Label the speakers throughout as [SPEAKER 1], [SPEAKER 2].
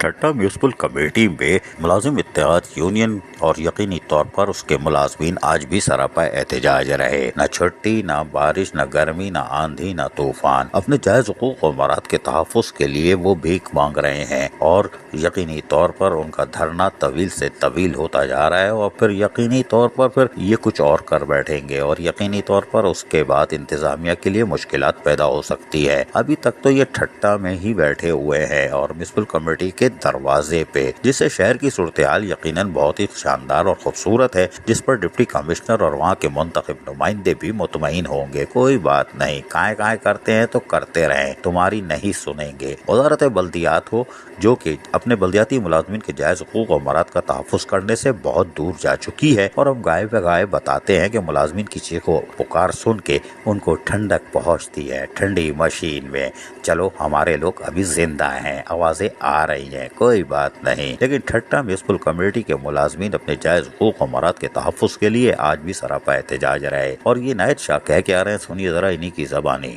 [SPEAKER 1] ठट्टा municipal committee में मुलाजिम इत्तेहाद union और यकीनी तौर पर उसके मुलाजमीन आज भी सरापा एहतजाज रहे। न छुट्टी, न बारिश, न गर्मी, न आंधी, न तूफान। अपने जायज हुकूक और मराद के तहफ़्फ़ुज़ के लिए वो भीख मांग रहे हैं और यकीनी तौर पर उनका धरना तवील से तवील होता जा रहा है और फिर यकीनी तौर पर फिर ये कुछ और कर बैठेंगे और यकीनी तौर पर उसके बाद इंतजामिया के लिए मुश्किलात पैदा हो सकती है। अभी तक तो ये ठट्टा में ही बैठे हुए हैं और म्युनिसिपल कमेटी के दरवाजे पे, जिससे शहर की सूरत हाल यकीनन बहुत ही शानदार और खूबसूरत है, जिस पर डिप्टी कमिश्नर और वहाँ के मुंतखब नुमाइंदे भी मुतमईन होंगे। कोई बात नहीं, काए करते हैं तो करते रहें, तुम्हारी नहीं सुनेंगे। वज़ारत बल्दियात हो जो कि अपने बल्दियाती मुलाजमीन के जायज़ हुकूक और मराद का तहफ़्फ़ुज़ करने से बहुत दूर जा चुकी है और अब गाय पे गाय बताते हैं कि मुलाजमीन की चीखो पुकार सुन के उनको ठंडक पहुँचती है ठंडी मशीन में। चलो, हमारे लोग अभी जिंदा हैं, आवाज़ें आ रही हैं, कोई बात नहीं। लेकिन ठट्टा म्युनिसिपल कमेटी के मुलाजमीन अपने जायज़ हुकूक और मराद के तहफ़्फ़ुज़ के लिए आज भी सरापा एहतजाज रहे और ये नायत शाह कह के आ रहे हैं। सुनिए जरा इन्हीं की ज़बानी।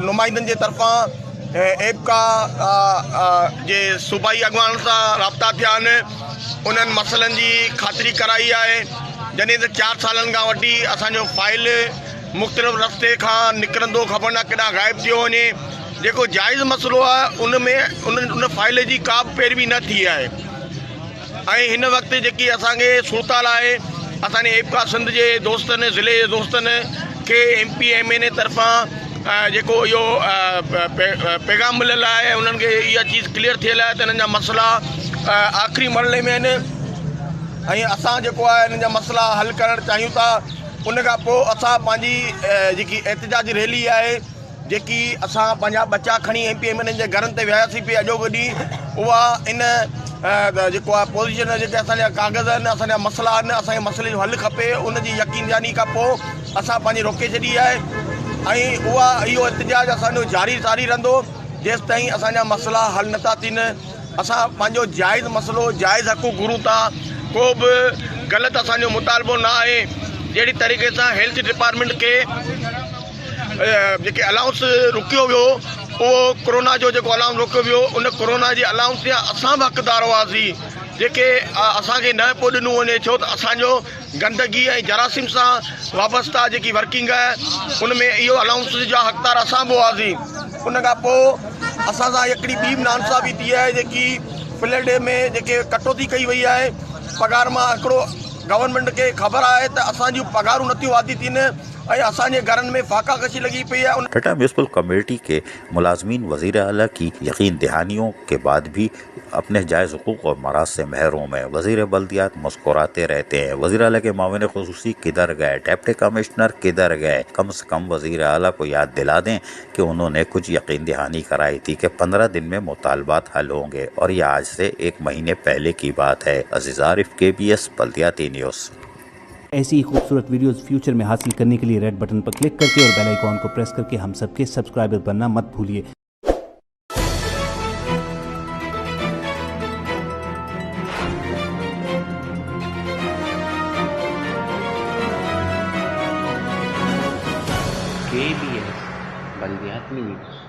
[SPEAKER 2] नुमाइंदनि जे तरफ़ां एपका जे सूबाई अॻवान सां राब्ता थिया आहिनि, उन्हनि मसइलनि जी ख़ातिरी कराई आहे। जॾहिं त 4 सालनि खां वठी असांजो फाइल मुख़्तलिफ़ रस्ते खां निकिरंदो ख़बर न केॾांहुं ग़ाइबु थियो वञे। जेको जाइज़ मसइलो आहे उन फाइल जी का बि पैरवी न थी आहे। ऐं हिन वक़्तु जेकी असांखे सूरताल आहे, असांजे एपका सिंध जे दोस्तनि, ज़िले जे दोस्तनि खे MP MNA तरफ़ां जेको इहो पैगाम मिलियल आहे, उन्हनि खे इहा चीज़ क्लियर थियल आहे त हिननि जा मसइला आख़िरी मरहले में आहिनि ऐं असां जेको आहे हिननि जा मसइला हल करणु चाहियूं था। उन खां पोइ असां पंहिंजी जेकी एहतजाजी रैली आहे, जेकी असां पंहिंजा बचा खणी MP MNA जे घरनि ते वियासीं पिए अॼोको ॾींहुं, उहा इन जेको आहे पोज़ीशन जेके असांजा काग़ज़ आहिनि, असांजा मसइला आहिनि, असांखे मसइले जो हल खपे, उनजी यकीन ॾियानी खां पोइ असां पंहिंजी रोके छॾी आहे ऐं उहा इहो एहतजाज असांजो जारी रहंदो जेसि ताईं असांजा मसइला हल नथा थियनि। असां पंहिंजो जाइज़ मसइलो, जाइज़ हक़ घुरूं था। को बि ग़लति असांजो मुतालबो न आहे। जहिड़ी तरीक़े सां हेल्थ डिपार्टमेंट खे जेके अलाउंस रुकियो वियो, उहो कोरोना जो जेको अलाउंस रुकियो वियो, उन कोरोना जे अलाउंस जा असां बि हक़दार हुआसीं, जेके असांखे न पियो ॾिनो वञे, छो त असांजो गंदगी ऐं जरासीम सां वाबस्ता जेकी वर्किंग आहे, उन में इहो अलाउंस जा हक़दार असां बि हुआसीं। उन खां पोइ असां सां हिकिड़ी ॿी बि नाइंसाफ़ी थी आहे, जेकी फिलर डे में जेके कटौती कई वई आहे पगार मां। हिकिड़ो गवर्नमेंट खे ख़बर आहे त असांजूं पगारूं नथियूं वाधी थियनि ऐं असांजे घरनि में फाका कशी लगी पई है।
[SPEAKER 1] ठट्टा म्युनिसिपल कमेटी के मुलाजमीन वज़ीर आला की यकीन दहानियों के बाद भी अपने जायज़ हुकूक और मराज से महरूम है। वज़ीर बल्दियात मुस्कुराते रहते हैं। वज़ीर आला के माविन खुसूसी किधर गए, डिप्टी कमिश्नर किधर गए? कम से कम वज़ीर आला को याद दिला दें कि उन्होंने कुछ यकीन दहानी कराई थी कि 15 दिन में मुतालबात हल होंगे और यह आज से 1 महीने पहले की बात है। अज़ीज़ आरिफ, KBS बल्दियाती न्यूज़।
[SPEAKER 3] ऐसी ही खूबसूरत वीडियोस फ्यूचर में हासिल करने के लिए रेड बटन पर क्लिक करके और बेल आइकॉन को प्रेस करके हम सबके सब्सक्राइबर बनना मत भूलिए।
[SPEAKER 4] KBS बल्दियाती न्यूज़।